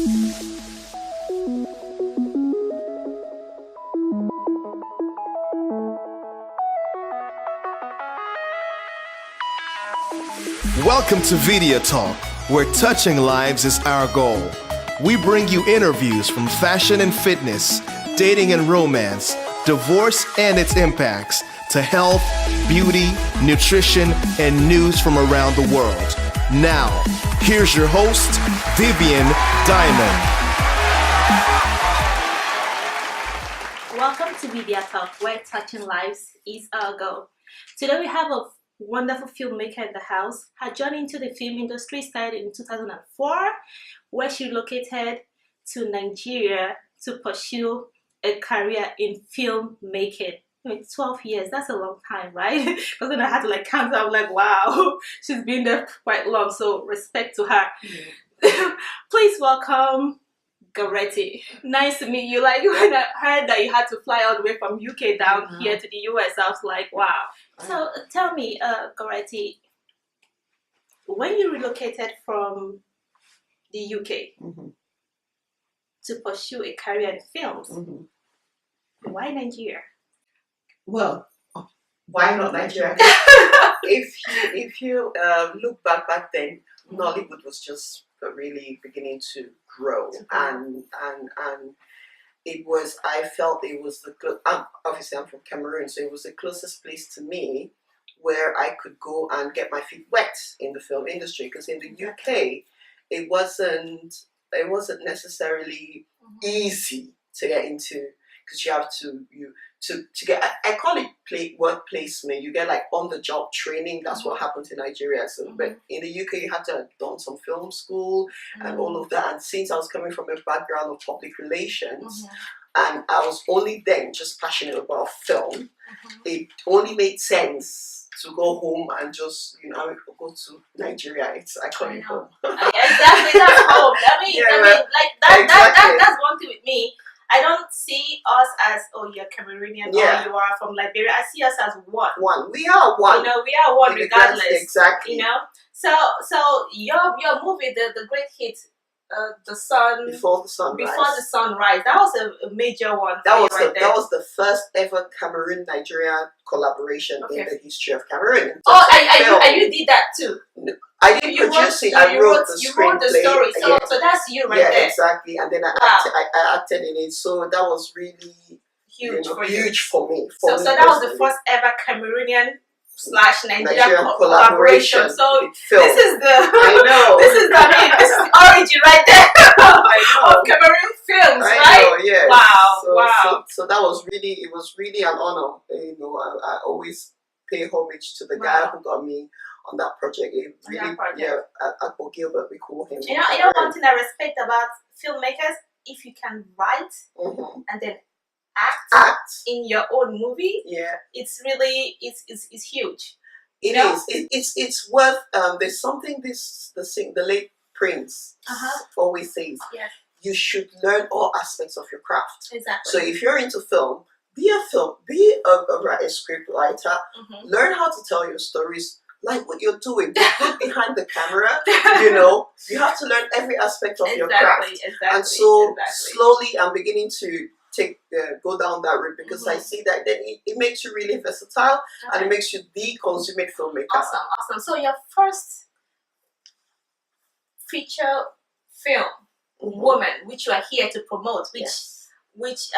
Welcome to Vidia Talk, where touching lives is our goal. We bring you interviews from fashion and fitness, dating and romance, divorce and its impacts, to health, beauty, nutrition, and news from around the world. Now, here's your host, Vivian Diamond. Welcome to Vidia Talk, where touching lives is our goal. Today we have a wonderful filmmaker in the house. Her journey into the film industry started in 2004, where she relocated to Nigeria to pursue a career in filmmaking. 12 years, that's a long time, right? Because when I had to count, I'm like, wow, she's been there quite long, so respect to her. Please welcome Goretti. Nice to meet you. When I heard that you had to fly all the way from UK down here to the US, I was like, wow. So tell me, Goretti, when you relocated from the UK to pursue a career in films, why Nigeria? Well, why not Nigeria? if you look back then, Nollywood was just really beginning to grow, and it was, I felt it was obviously I'm from Cameroon, so it was the closest place to me where I could go and get my feet wet in the film industry, because in the UK it wasn't necessarily easy to get into, because you have to get, I call it work placement. You get on the job training. That's what happened in Nigeria. So, but in the UK, you had to have done some film school and all of that. And since I was coming from a background of public relations, and I was only then just passionate about film, it only made sense to go home and just, go to Nigeria. I call it home. Exactly, that's home. That's one thing with me. I don't see us as, you're Cameroonian or you are from Liberia. I see us as one. We are one. We are one regardless. Exactly. So your movie, the great hit, The Sun. Before the Sunrise. That was a major one. That was the first ever Cameroon-Nigeria collaboration in the history of Cameroon. And you did that too. I didn't produce it. I wrote the screenplay. You wrote the story. So that's you right there. Yeah, exactly. And then I acted in it. So that was really huge for me. So that was the first ever Cameroonian / Nigerian collaboration. So this is the origin right there of Cameroon films, right? I know, yes. Wow. So that was really an honor. I always pay homage to the guy who got me on that project. At Gilbert, we call him. One thing I respect about filmmakers, if you can write and then act in your own movie, it's really it's huge. It is. It's worth. There's something the late Prince always says. Yes. You should learn all aspects of your craft. Exactly. So if you're into film, be a script writer. Learn how to tell your stories. Like what you're doing, be good behind the camera. You have to learn every aspect of your craft. And so slowly, I'm beginning to go down that route, because I see that then it makes you really versatile and it makes you the consummate filmmaker. Awesome. So your first feature film, Woman, which you are here to promote, which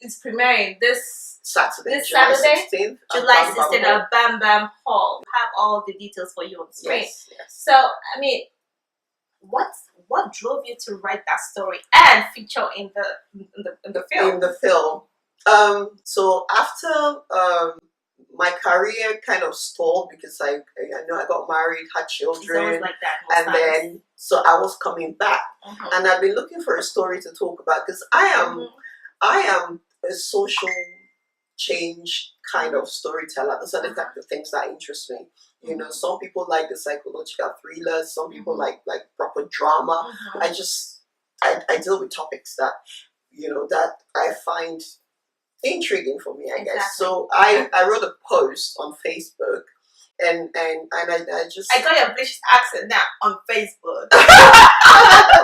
is premiering this Saturday, July 16th at Bam Bam Hall. We have all the details for you on screen. Yes. So, what drove you to write that story and feature in the film? In the film. So after my career kind of stalled, because I got married, had children, It's always like that, then so I was coming back, and I've been looking for a story to talk about, because I am a social change kind of storyteller. Those are the type of things that interest me. Some people like the psychological thrillers, some people like proper drama. I deal with topics that that I find intriguing for me, I guess. So I wrote a post on Facebook, and I just I got your British accent now on Facebook. I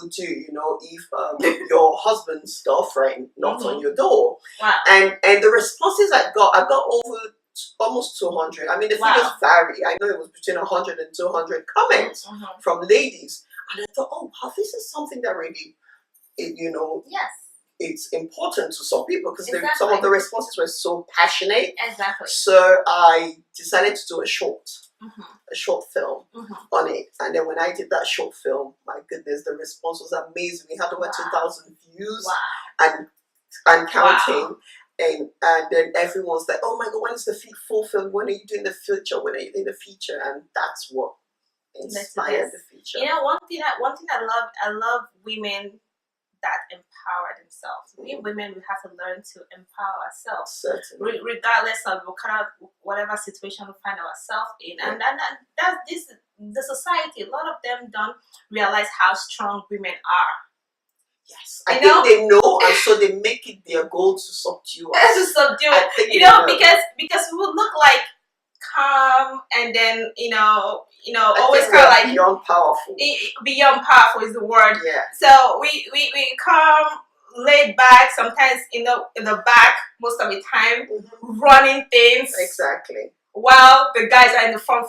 would do, you know, if your husband's girlfriend knocked on your door. Wow. And the responses I got over almost 200. I mean, the figures vary. I know it was between 100 and 200 comments from ladies. And I thought, oh, wow, this is something that really, you know, it's important to some people because some of the responses were so passionate. Exactly. So I decided to do a short film on it. And then when I did that short film, my goodness, the response was amazing. We had over 2,000 views and counting. And then everyone's like, oh my God, when is the full film? When are you doing the feature? When are you doing the feature? And that's what inspired the feature. You know, one thing I love women that empower themselves. We women, we have to learn to empower ourselves. Certainly. Regardless of whatever situation we find ourselves in. And that's the society, a lot of them don't realize how strong women are. Yes, I think they know, and so they make it their goal to subdue us. To subdue it, you know, because we would look like calm, and then always kind of like beyond powerful. Beyond powerful is the word. Yeah. So we calm, laid back. Sometimes in the back most of the time, running things. Exactly. While the guys are in the front.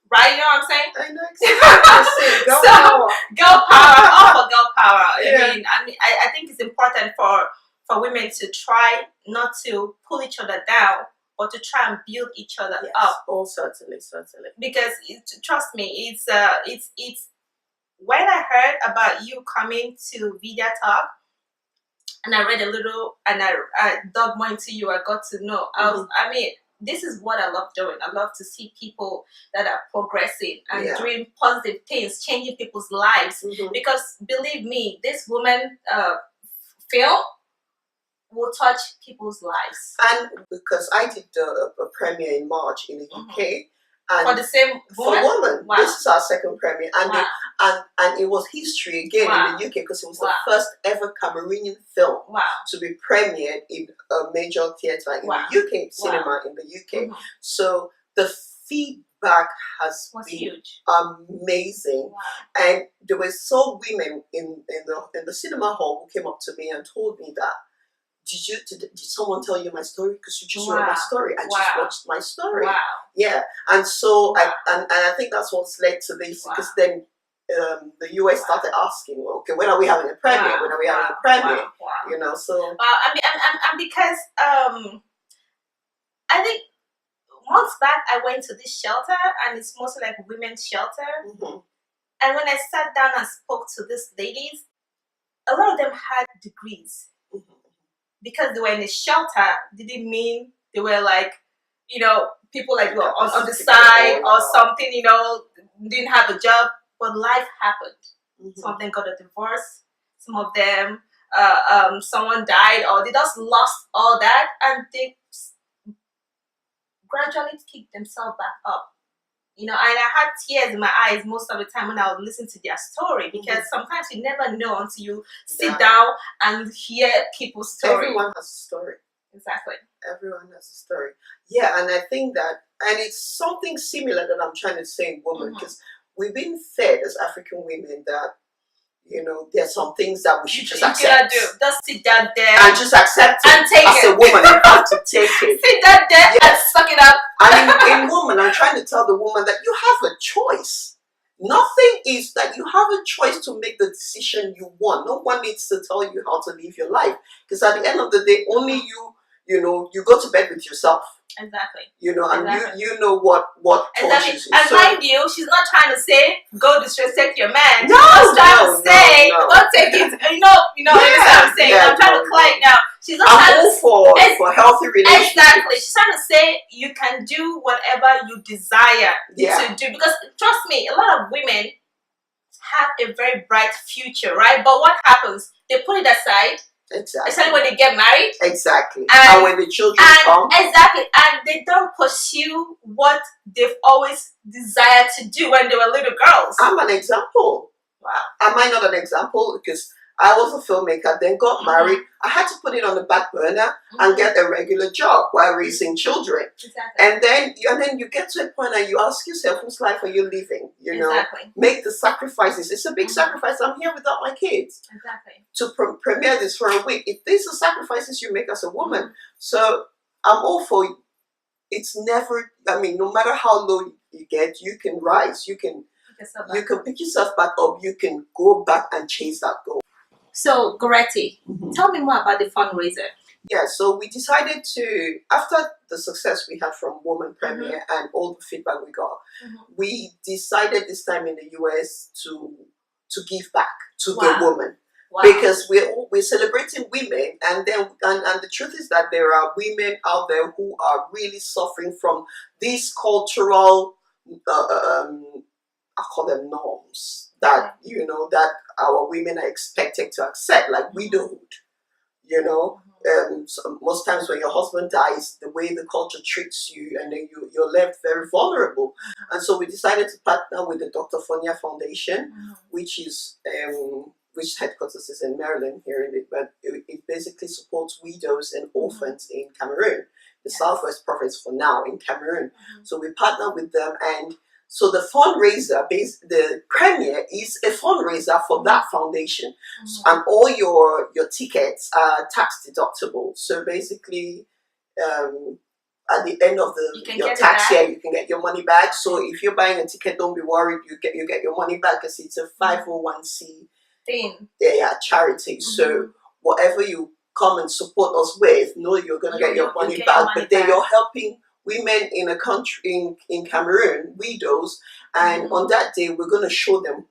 Right, you know what I'm saying? I know exactly. Girl power. Girl power, all for girl power. Yeah. I think it's important for women to try not to pull each other down, but to try and build each other up. Oh, certainly. Because trust me, it's when I heard about you coming to Vidia Talk, and I read a little, and I dug more into you, I got to know. This is what I love doing. I love to see people that are progressing and doing positive things, changing people's lives. Because believe me, this woman film will touch people's lives. And because I did a premiere in March in the UK. And for the same woman? For woman. Wow. This is our second premiere. And, and it was history again in the UK because it was the first ever Cameroonian film to be premiered in a major theatre in the UK, cinema in the UK. So the feedback has been huge. Amazing. And there were so women in the cinema hall who came up to me and told me that, did someone tell you my story? Because you just wrote my story. I just watched my story. Wow. Yeah. And so I think that's what's led to this, because then the US started asking, well, okay, when are we having a premiere? When are we having a premiere? You know, so and because I think months back I went to this shelter, and it's mostly like women's shelter. And when I sat down and spoke to these ladies, a lot of them had degrees. Because they were in a shelter didn't mean they were like, people like on the side or something, didn't have a job. But life happened. Some of them got a divorce. Some of them, someone died, or they just lost all that, and they gradually picked themselves back up. And I had tears in my eyes most of the time when I would listen to their story, because sometimes you never know until you sit down and hear people's story. Everyone has a story. Exactly. Everyone has a story. Yeah, and I think that, and it's something similar that I'm trying to say in women, because we've been fed as African women that, there's some things that we should just accept. Just sit down there and just accept it. And take as it. a woman, you have to take it. Sit down there and suck it up. And in woman, I'm trying to tell the woman that you have a choice. Nothing is that you have a choice to make the decision you want. No one needs to tell you how to live your life. Because at the end of the day, only you go to bed with yourself. Exactly. And you know what touches you. And mind you, she's not trying to say go disrespect your man. No, she's trying to say don't take it. You know what I'm saying. I'm trying to clear it now. She's not trying to for healthy relationships. Exactly. She's trying to say you can do whatever you desire to do. Because trust me, a lot of women have a very bright future, right? But what happens? They put it aside. Exactly. Especially when they get married. Exactly. And when the children come. Exactly. And they don't pursue what they've always desired to do when they were little girls. I'm an example. Wow. Am I not an example? Because I was a filmmaker, then got married. I had to put it on the back burner and get a regular job while raising children. Exactly. And then you get to a point and you ask yourself, whose life are you living? You know, make the sacrifices. It's a big sacrifice. I'm here without my kids. Exactly. To premiere this for a week. These are sacrifices you make as a woman. So I'm all for. It's never. I mean, no matter how low you get, you can rise. You can pick yourself back up. You can go back and chase that goal. So, Goretti, tell me more about the fundraiser. Yeah, so we decided to, after the success we had from Woman Premier and all the feedback we got, we decided this time in the US to give back to the woman. Wow. Because we're celebrating women, and the truth is that there are women out there who are really suffering from these cultural, I call them norms, that that our women are expected to accept, like widowhood. You know, so most times when your husband dies, the way the culture treats you, and then you're left very vulnerable. And so we decided to partner with the Dr. Fonia Foundation, which is which headquarters is in Maryland here in it, but it basically supports widows and orphans in Cameroon, the Southwest Province for now in Cameroon. So we partner with them, and so the fundraiser, the premiere is a fundraiser for that foundation, and all your tickets are tax deductible. So basically, at the end of your tax year, you can get your money back. So if you're buying a ticket, don't be worried. You get your money back because it's a 501c thing. Yeah, charity. So whatever you come and support us with, know you're gonna get your money back. But then you're helping women in a country in Cameroon, widows, and on that day we're going to show them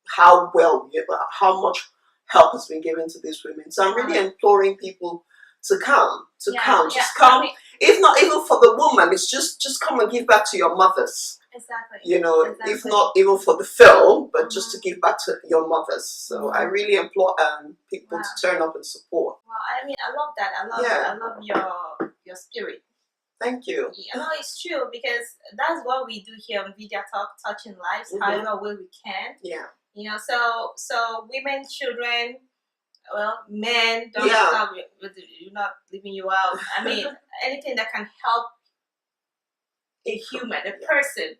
how much help has been given to these women. So I'm really imploring people to come, just come. If not even for the woman, it's just come and give back to your mothers. Exactly. You know, if not even for the film, but just to give back to your mothers. So I really implore people to turn up and support. Wow, I mean, I love that. I love your spirit. Thank you. You know, it's true, because that's what we do here on Vidia Talk, touching lives, however way we can. Yeah. You know, so women, children, well, men, don't stop. You're not leaving you out. I mean, anything that can help a human, a person,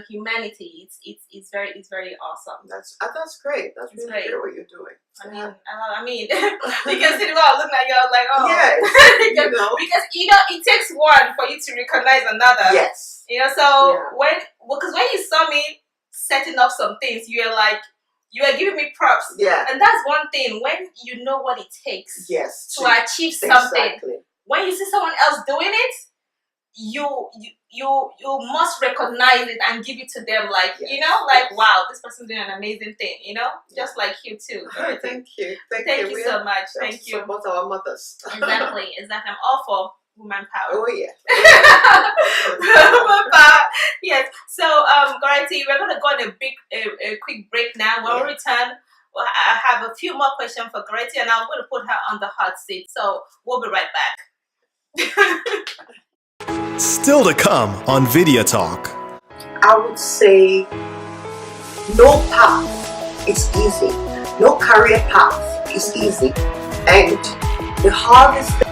humanity. It's very awesome. That's great. That's really great what you're doing. I mean, you can see the way I look like you're like, oh, yes, because it takes one for you to recognize another. Yes, so when you saw me setting up some things, you were giving me props. Yeah, and that's one thing, when you know what it takes. Yes, to achieve something. Exactly. When you see someone else doing it, you must recognize it and give it to them, wow, this person's doing an amazing thing, just like you too. Thank you so much. Thank you. Support our mothers. Exactly. I'm all for woman power. Oh yeah. Woman power. Yes. So Goretti, we're gonna go on a quick break now. When we return, I have a few more questions for Goretti, and I'm going to put her on the hot seat. So we'll be right back. Still to come on Vidia Talk. I would say no path is easy. No career path is easy. And the hardest thing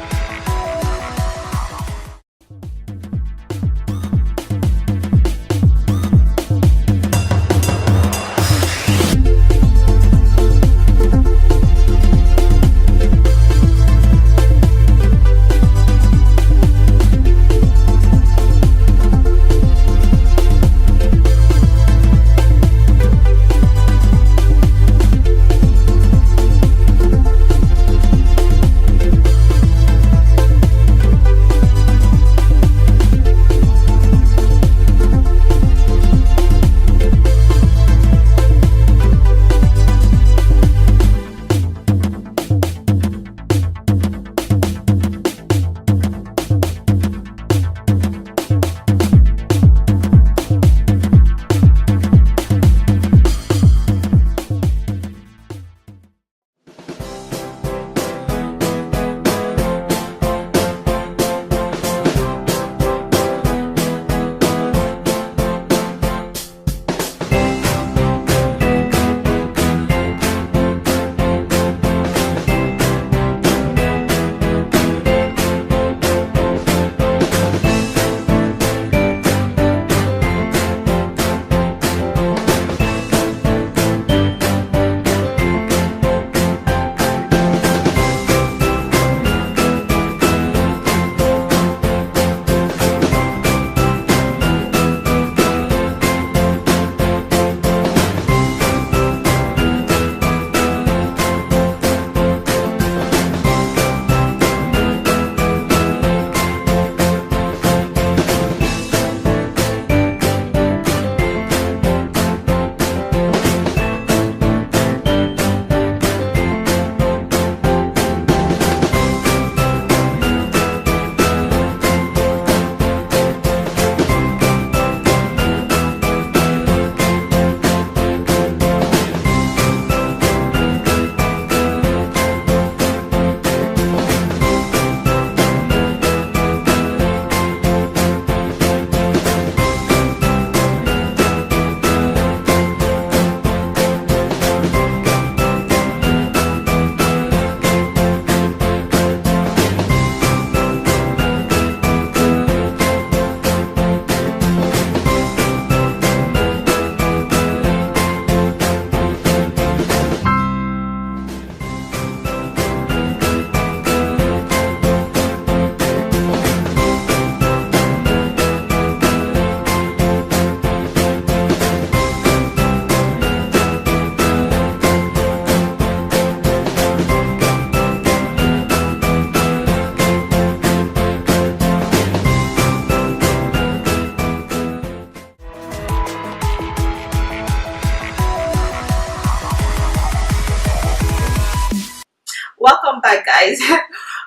right, guys.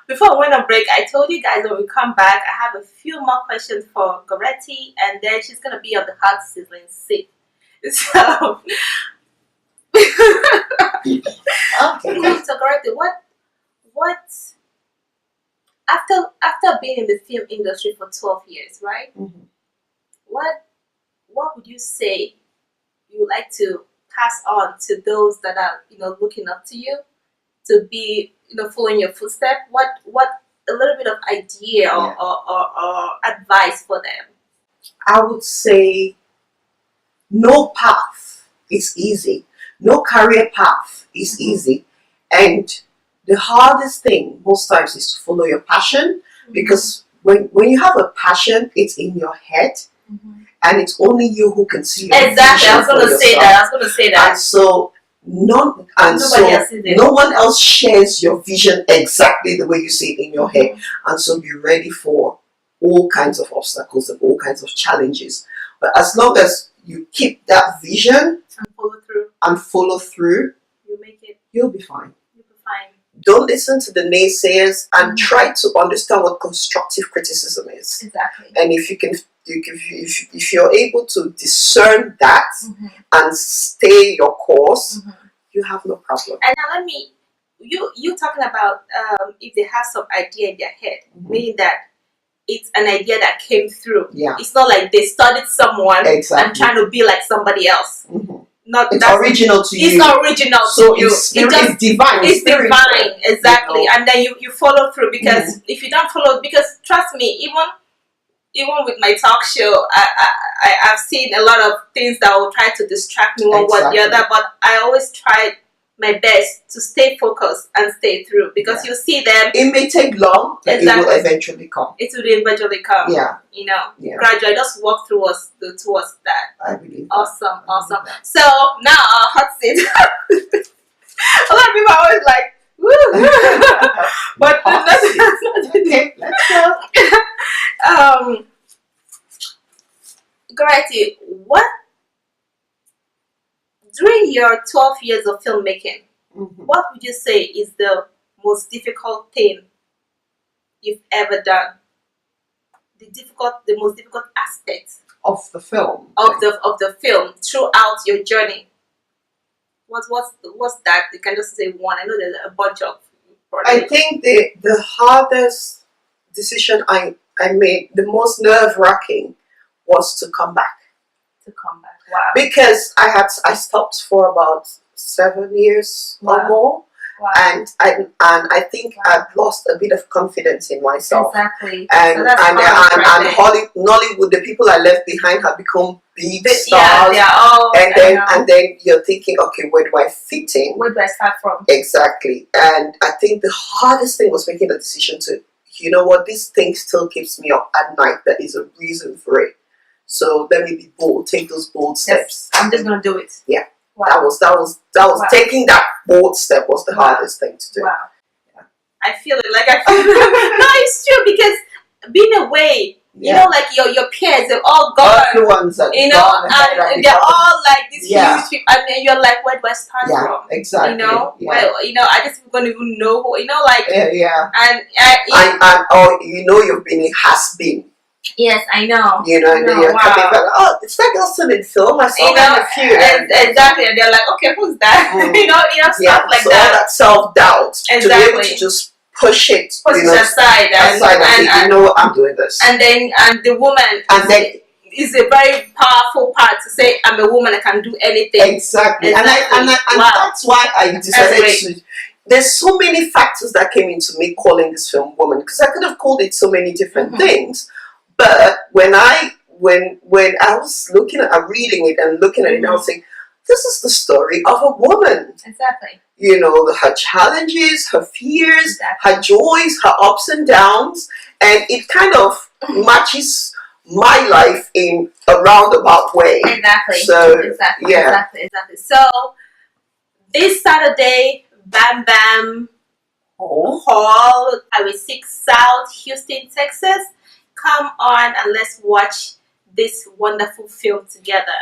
Before we went on break, I told you guys when we come back, I have a few more questions for Goretti, and then she's gonna be on the hot sizzling seat. So, Okay. so Goretti, what after being in the film industry for 12 years, right? Mhm. What would you say you would like to pass on to those that are looking up to you to be following your footsteps? What a little bit of idea or, Yeah. or advice for them? I would say no path is easy. No career path is easy. And the hardest thing most times is to follow your passion, because when you have a passion, it's in your head, and it's only you who can see your Exactly. I was vision gonna for say yourself. that. I was gonna say that. And so Nobody else sees it. no one else shares your vision exactly the way you see it in your head. And so be ready for all kinds of obstacles and all kinds of challenges. But as long as you keep that vision And follow through. you make it. you'll be fine. You'll be fine. Don't listen to the naysayers, and try to understand what constructive criticism is. Exactly. And if you can, if you're able to discern that and stay your course, you have no problem. And now you talking about if they have some idea in their head, meaning that it's an idea that came through. Yeah. It's not like they studied someone Exactly. and trying to be like somebody else. Not It's that's original to you. It's original So to you. it's divine. It's divine, exactly. You know? And then you follow through, because if you don't follow, because trust me, even with my talk show, I've seen a lot of things that will try to distract me one way or the other, but I always try my best to stay focused and stay through, because you see them. It may take long, but Exactly. it will eventually come. It will eventually come. Yeah. Gradually, just walk towards that. I believe that. Awesome. So now our hot seat. A lot of people are always like, woo! But that's not Okay, let's go. Goretti, what during your 12 years of filmmaking, what would you say is the most difficult thing you've ever done? The most difficult aspect Of the film. of the film throughout your journey. What's that? You can just say one. I know there's a bunch of. I think the hardest decision I made, the most nerve-wracking, was to come back. Wow. Because I stopped for about 7 years or more. Wow. And I think I'd lost a bit of confidence in myself. Exactly. And So Nollywood, the people I left behind have become big stars. Yeah, they are all. And then you're thinking, okay, where do I fit in? Where do I start from? Exactly. And I think the hardest thing was making the decision to, you know what, this thing still keeps me up at night. There is a reason for it. So let me be bold, take those bold steps. Yes, I'm just gonna do it. Yeah. Wow. That was taking that bold step was the hardest thing to do. Wow. I feel it. No, it's true, because being away, like your peers, they're all gone. Everyone's and they're all like these huge people, and then you're like, where do I start from? Exactly. Well, I just don't even know who. And you've been a has-been. Yes, I know. And then you're coming back, oh, it's that girl still in film. I saw her in a few. Exactly, and they're like, okay, who's that? Stuff like so that. all that self-doubt, to be able to just push it aside, and say, you know what, I'm doing this. And the woman, is a very powerful part to say, I'm a woman, I can do anything. Exactly. And that's why I decided to. There's so many factors that came into me calling this film Woman, because I could have called it so many different things. But when I was reading it and looking at it, I was saying, this is the story of a woman. Exactly. Her challenges, her fears, her joys, her ups and downs, and it kind of matches my life in a roundabout way. Exactly. So Exactly. So this Saturday, Bam Bam Hall, Highway 6 South, Houston, Texas. Come on and let's watch this wonderful film together.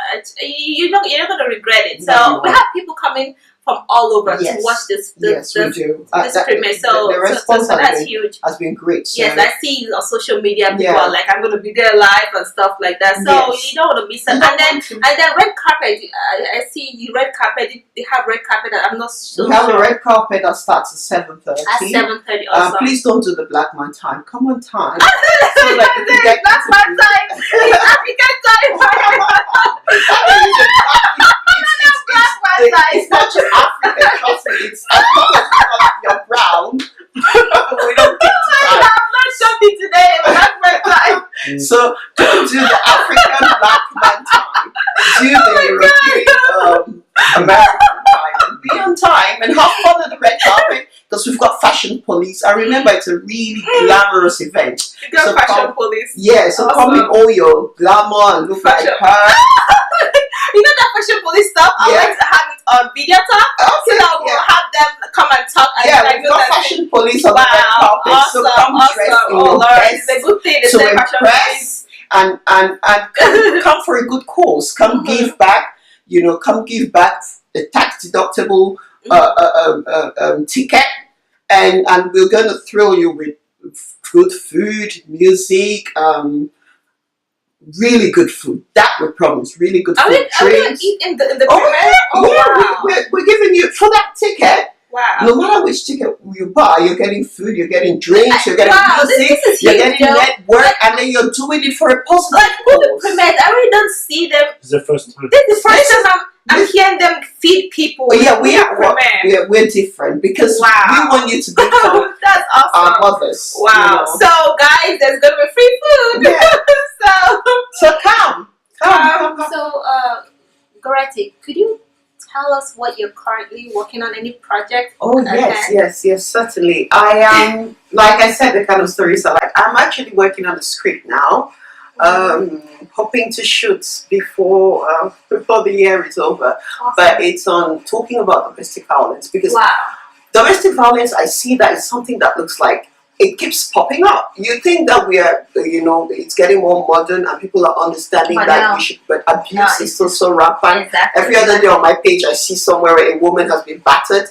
You're not going to regret it. No, So we have people coming from all over to watch this. Yes, we do. This premiere. So the response that's huge. has been great. So. Yes, I see on social media people are like, I'm going to be there live and stuff like that. So you don't want to miss it. And then red carpet. I see you red carpet. They have red carpet. I'm not so We have sure. a red carpet that starts at 7:30. At 7:30 also. Please don't do the black man time. Come on time. So that you can get That's my time. It's African time. It's not just African, trust me. It's as long as you're brown, we don't get time. I'm not shopping today. Black man time. So don't do the African black man time. Do the European American time. Be on time and have fun at the red carpet because we've got fashion police. I remember it's a really glamorous event. You got fashion police. Yeah, so come in all your glamour and look like her. You know that fashion police stuff? I like to have it on Vidia talk. So that we'll have them come and talk. And we've got fashion police on the red carpet. Awesome, so come dressed in your best. It's a good thing. To impress and come for a good cause. Come give back. You know, come give back a tax deductible ticket, and we're going to thrill you with good food, music, really good food. That we promise. Really good food. Are we going to eat in the premiere? We're giving you for that ticket. Wow. No matter which ticket you buy, you're getting food, you're getting drinks, you're getting music, this is you're huge, getting network, and then you're doing it for a positive like who the cause. premiere? I really don't see them. It's the first time. This is the first time I'm hearing them feed people. Yeah, we're different because we want you to become That's awesome. our mothers. Wow. You know? So guys, there's gonna be free food. Yeah. So come. So Goretti, could you tell us what you're currently working on? Any project? Oh yes, certainly. I am, like I said, the kind of stories I like. I'm actually working on a script now. Hoping to shoot before the year is over. Awesome. But it's on talking about domestic violence because domestic violence, I see that is something that looks like it keeps popping up. You think that we are, it's getting more modern and people are understanding that we should, but abuse is still so rampant. Exactly. Every other day on my page, I see somewhere a woman has been battered,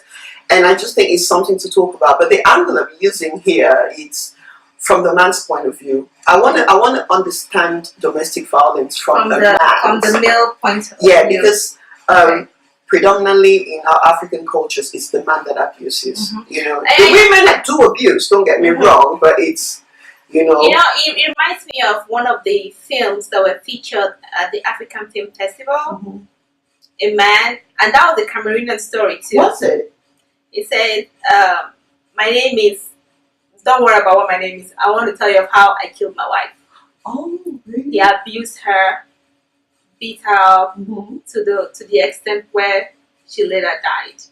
and I just think it's something to talk about. But the angle I'm using here, it's from the man's point of view. I want to understand domestic violence from the male point of view. view. Because predominantly in our African cultures, it's the man that abuses. The women do abuse. Don't get me wrong, but it's it reminds me of one of the films that were featured at the African Film Festival. A man, and that was a Cameroonian story too. What's it? It said, "My name is." Don't worry about what my name is. I want to tell you of how I killed my wife. Oh, really? He abused her, beat her up to the extent where she later died.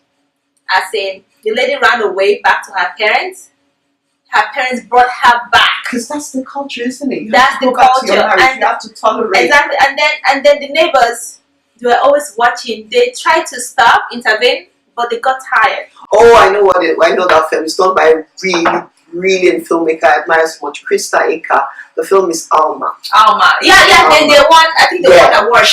As in, the lady ran away back to her parents. Her parents brought her back. Because that's the culture, isn't it? That's the culture. And you have to tolerate. Exactly. And then the neighbors, they were always watching. They tried to stop, intervene, but they got tired. Oh, I know that film. It's done by a really brilliant filmmaker I admire so much, Krista Eka. The film is Alma. Yeah. And they won. I think they won awards.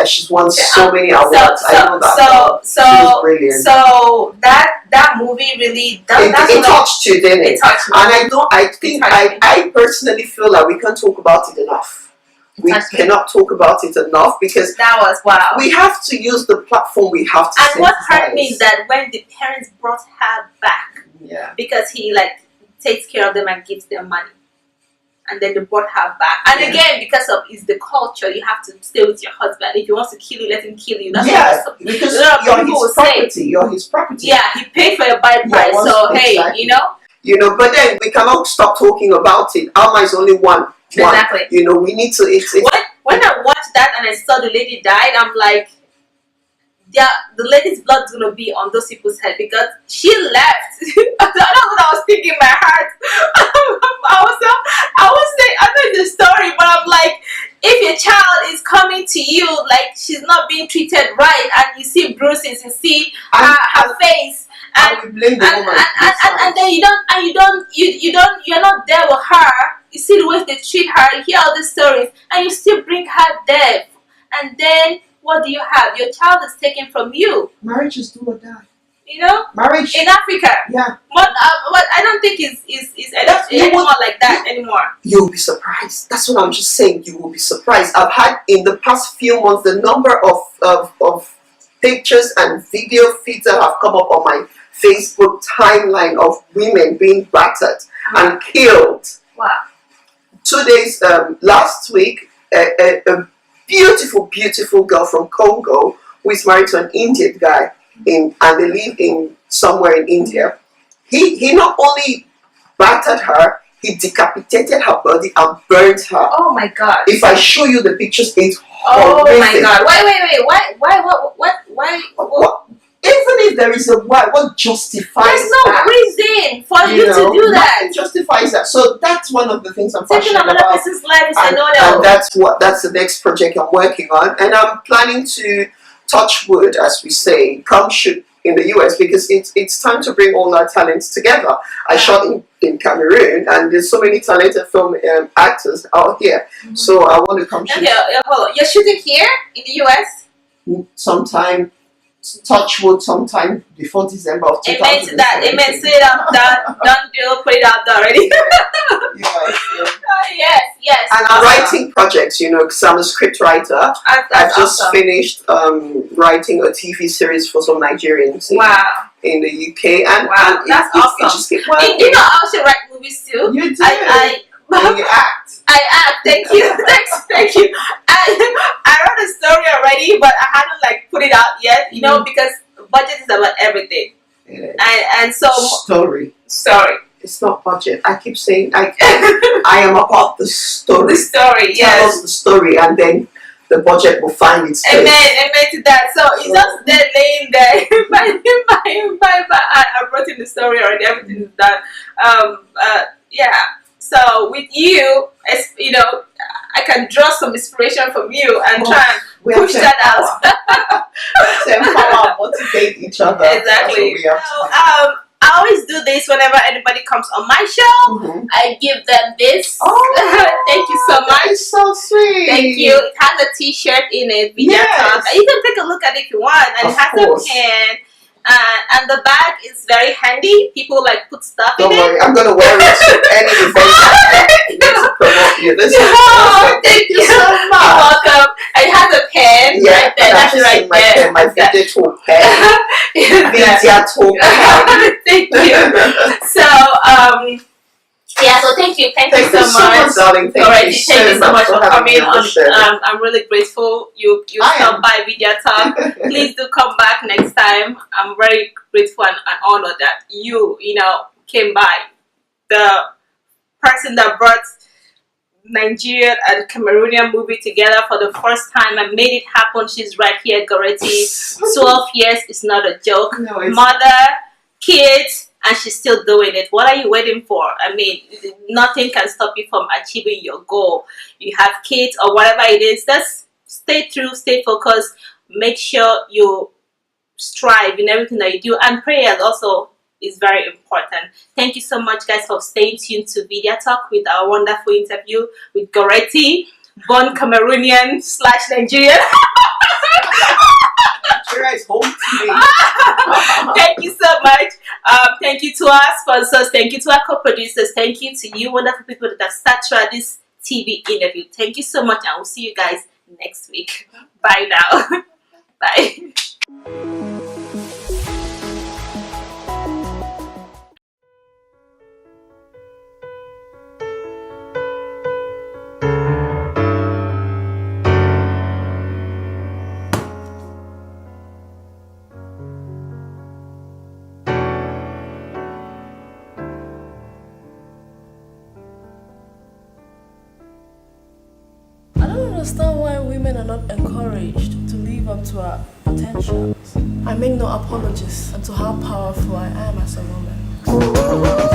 She's won so many awards. I know that. So she was brilliant. So that movie really it touched you, didn't it? It touched me. And I personally feel like we can't talk about it enough. We cannot talk about it enough because that was wow. We have to use the platform we have to. And what hurt me is that when the parents brought her back, because he takes care of them and gives them money, and then they brought her back. And again, because of it's the culture, you have to stay with your husband. If he wants to kill you, let him kill you. That's what because you're his property. You're his property. Yeah, he paid for your bike price. So hey, But then we cannot stop talking about it. Alma is only one. Exactly. We need to. When I watched that and I saw the lady died, I'm like, the lady's blood is gonna be on those people's head because she left. That's what I was thinking in my heart. I was saying, I know the story, but I'm like, if your child is coming to you like she's not being treated right, and you see bruises, you see her face, and we blame the woman. And then you're not there with her you see the way they treat her, you hear all the stories, and you still bring her death. And then what do you have? Your child is taken from you. Marriage is do or die. You know? Marriage. In Africa. Yeah. But I don't think it's anymore like that anymore. You'll be surprised. That's what I'm just saying. You will be surprised. I've had in the past few months the number of pictures and video feeds that have come up on my Facebook timeline of women being battered and killed. Wow. 2 days last week, a beautiful girl from Congo who is married to an Indian guy and they live in somewhere in India. He not only battered her, he decapitated her body and burnt her. Oh my God! If I show you the pictures, it's oh horrific. my God! Why? What? Even if there is a why, what justifies There's no that? reason for you to do that. Nothing justifies that. So that's one of the things I'm Taking passionate another about. person's life is And another. that's the next project I'm working on, and I'm planning to touch wood, as we say, come shoot in the US, because it's time to bring all our talents together. I shot in Cameroon, and there's so many talented film actors out here. So I want to come shoot. Okay, hold on. You're shooting here in the US? Sometime, touch wood, sometime before December of 2017. Amen to that. Amen. Say it out there. Don't do. Put it out there already. Yes. And I'm writing projects, because I'm a script writer. I've just finished writing a TV series for some Nigerians in the UK. And that's awesome. You know, I also write movies too. You do. And you act. I act. Thank you. Thank you. I wrote a story already, but I haven't put it out yet. Because budget is about everything. And so Story. It's not budget. I keep saying I am about the story. The story, Tell us the story, and then the budget will find its place. Amen to that. So it's just there laying there. I wrote in the story already. Everything is done. So with you, I can draw some inspiration from you and try and push that out. To empower and motivate each other. Exactly. I always do this whenever anybody comes on my show. I give them this. Thank you so much. It's so sweet. Thank you. It has a t-shirt in it. Vidia Talk. You can take a look at it if you want. And it has a pen. And the bag is very handy. People put stuff in it. Don't worry, I'm gonna wear it to any event to promote you. Thank you so much. You're welcome. And it has a pen right there. That's right there. My Vidia Talk pen. Vidia Talk pen. Thank you. So so thank you so much, darling. Thank you so much for coming on. I'm really grateful you stopped by Vidia Talk. Please do come back next time. I'm very grateful and honored that you came by. The person that brought Nigerian and Cameroonian movie together for the first time and made it happen. She's right here, Goretti. 12 years is not a joke. No, mother, kids, and she's still doing it. What are you waiting for? I mean, nothing can stop you from achieving your goal. You have kids or whatever it is, just stay true, stay focused. Make sure you strive in everything that you do. And prayers also is very important. Thank you so much, guys, for staying tuned to Vidia Talk with our wonderful interview with Goretti, born Cameroonian / Nigerian. Nigeria is home to me. Thank you so much. Thank you to our sponsors. Thank you to our co-producers. Thank you to you wonderful people that have sat through this TV interview. Thank you so much, and we'll see you guys next week. Bye now. Bye. I don't understand why women are not encouraged to live up to our potentials. I make no apologies unto how powerful I am as a woman.